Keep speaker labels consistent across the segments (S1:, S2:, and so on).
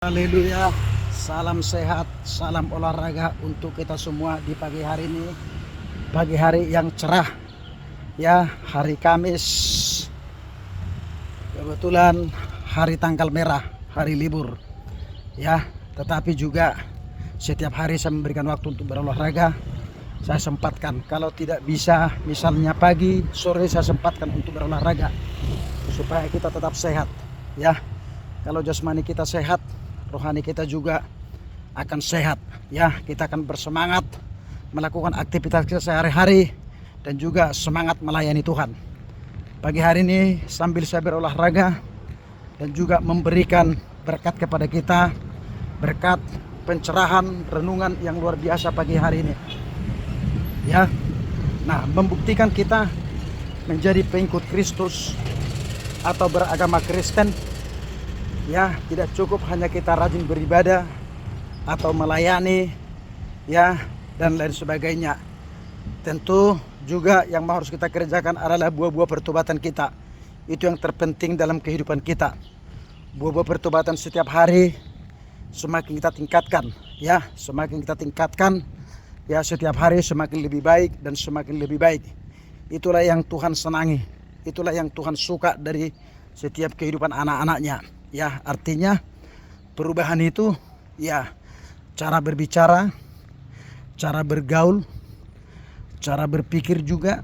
S1: Haleluya, salam sehat, salam olahraga untuk kita semua di pagi hari ini. Pagi hari yang cerah, ya, hari Kamis. Kebetulan hari tanggal merah, hari libur, ya. Tetapi juga setiap hari saya memberikan waktu untuk berolahraga. Saya sempatkan, kalau tidak bisa, misalnya pagi, sore saya sempatkan untuk berolahraga supaya kita tetap sehat, ya. Kalau jasmani kita sehat, rohani kita juga akan sehat, ya. Kita akan bersemangat melakukan aktivitas kita sehari-hari dan juga semangat melayani Tuhan. Pagi hari ini sambil saya berolahraga dan juga memberikan berkat kepada kita, berkat pencerahan renungan yang luar biasa pagi hari ini, ya. Nah, membuktikan kita menjadi pengikut Kristus atau beragama Kristen, ya, tidak cukup hanya kita rajin beribadah atau melayani, ya, dan lain sebagainya. Tentu juga yang harus kita kerjakan adalah buah-buah pertobatan kita. Itu yang terpenting dalam kehidupan kita. Buah-buah pertobatan setiap hari semakin kita tingkatkan, ya, semakin kita tingkatkan, ya, setiap hari semakin lebih baik dan semakin lebih baik. Itulah yang Tuhan senangi, itulah yang Tuhan suka dari setiap kehidupan anak-anaknya. Ya, artinya perubahan itu, ya, cara berbicara, cara bergaul, cara berpikir juga.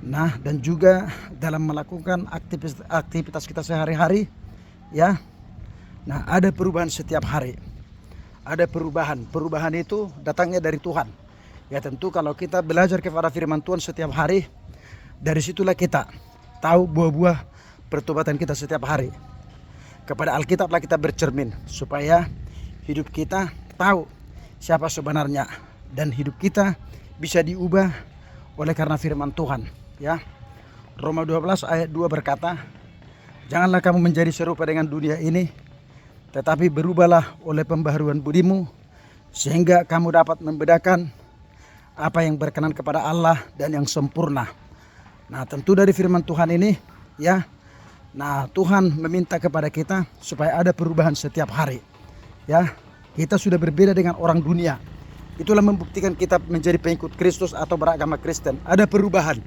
S1: Nah, dan juga dalam melakukan aktivitas kita sehari-hari, ya. Nah, ada perubahan setiap hari. Ada perubahan. Perubahan itu datangnya dari Tuhan. Ya, tentu kalau kita belajar kepada firman Tuhan setiap hari, dari situlah kita tahu buah-buah pertobatan kita setiap hari. Kepada Alkitablah kita bercermin supaya hidup kita tahu siapa sebenarnya dan hidup kita bisa diubah oleh karena firman Tuhan, ya. Roma 12 ayat 2 berkata, "Janganlah kamu menjadi serupa dengan dunia ini, tetapi berubahlah oleh pembaharuan budimu, sehingga kamu dapat membedakan apa yang berkenan kepada Allah dan yang sempurna." Nah, tentu dari firman Tuhan ini, ya. Nah, Tuhan meminta kepada kita supaya ada perubahan setiap hari, ya. Kita sudah berbeda dengan orang dunia. Itulah membuktikan kita menjadi pengikut Kristus atau beragama Kristen. Ada perubahan.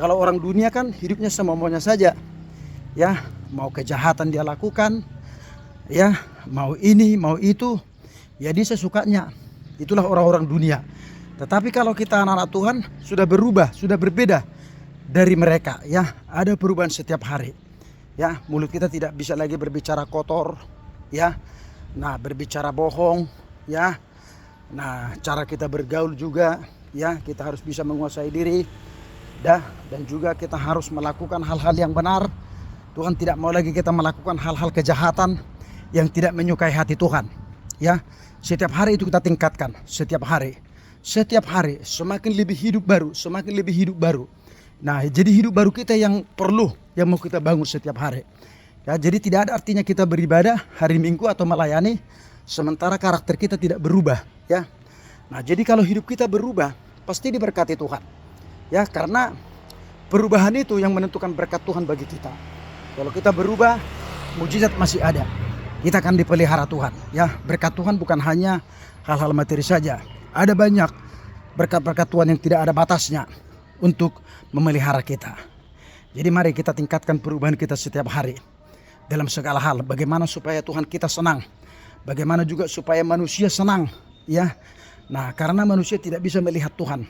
S1: Kalau orang dunia kan hidupnya semau-maunya saja, ya. Mau kejahatan dia lakukan, ya. Mau ini, mau itu, ya, dia sesukanya. Itulah orang-orang dunia. Tetapi kalau kita anak-anak Tuhan sudah berubah, sudah berbeda dari mereka, ya. Ada perubahan setiap hari. Ya, mulut kita tidak bisa lagi berbicara kotor, ya. Nah, berbicara bohong, ya. Nah, cara kita bergaul juga, ya, kita harus bisa menguasai diri, dan juga kita harus melakukan hal-hal yang benar. Tuhan tidak mau lagi kita melakukan hal-hal kejahatan yang tidak menyukai hati Tuhan, ya. Setiap hari itu kita tingkatkan, setiap hari semakin lebih hidup baru, semakin lebih hidup baru. Nah, jadi hidup baru kita yang perlu, yang mau kita bangun setiap hari. Ya, jadi tidak ada artinya kita beribadah hari Minggu atau melayani sementara karakter kita tidak berubah, ya. Nah, jadi kalau hidup kita berubah, pasti diberkati Tuhan. Ya, karena perubahan itu yang menentukan berkat Tuhan bagi kita. Kalau kita berubah, mujizat masih ada. Kita akan dipelihara Tuhan, ya. Berkat Tuhan bukan hanya hal-hal materi saja. Ada banyak berkat-berkat Tuhan yang tidak ada batasnya untuk memelihara kita. Jadi mari kita tingkatkan perubahan kita setiap hari dalam segala hal. Bagaimana supaya Tuhan kita senang, bagaimana juga supaya manusia senang, ya. Nah, karena manusia tidak bisa melihat Tuhan.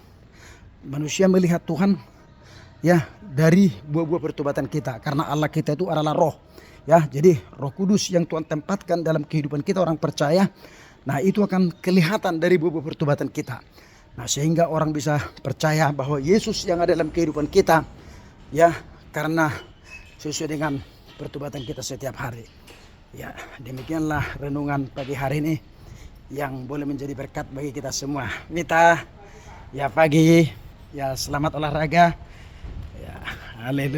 S1: Manusia melihat Tuhan, ya, dari buah-buah pertobatan kita, karena Allah kita itu adalah roh, ya. Jadi Roh Kudus yang Tuhan tempatkan dalam kehidupan kita orang percaya, nah, itu akan kelihatan dari buah-buah pertobatan kita. Nah, sehingga orang bisa percaya bahwa Yesus yang ada dalam kehidupan kita, ya, karena sesuai dengan pertobatan kita setiap hari. Ya, demikianlah renungan pagi hari ini yang boleh menjadi berkat bagi kita semua. Mita, ya, pagi, ya, selamat olahraga, ya, haleluya.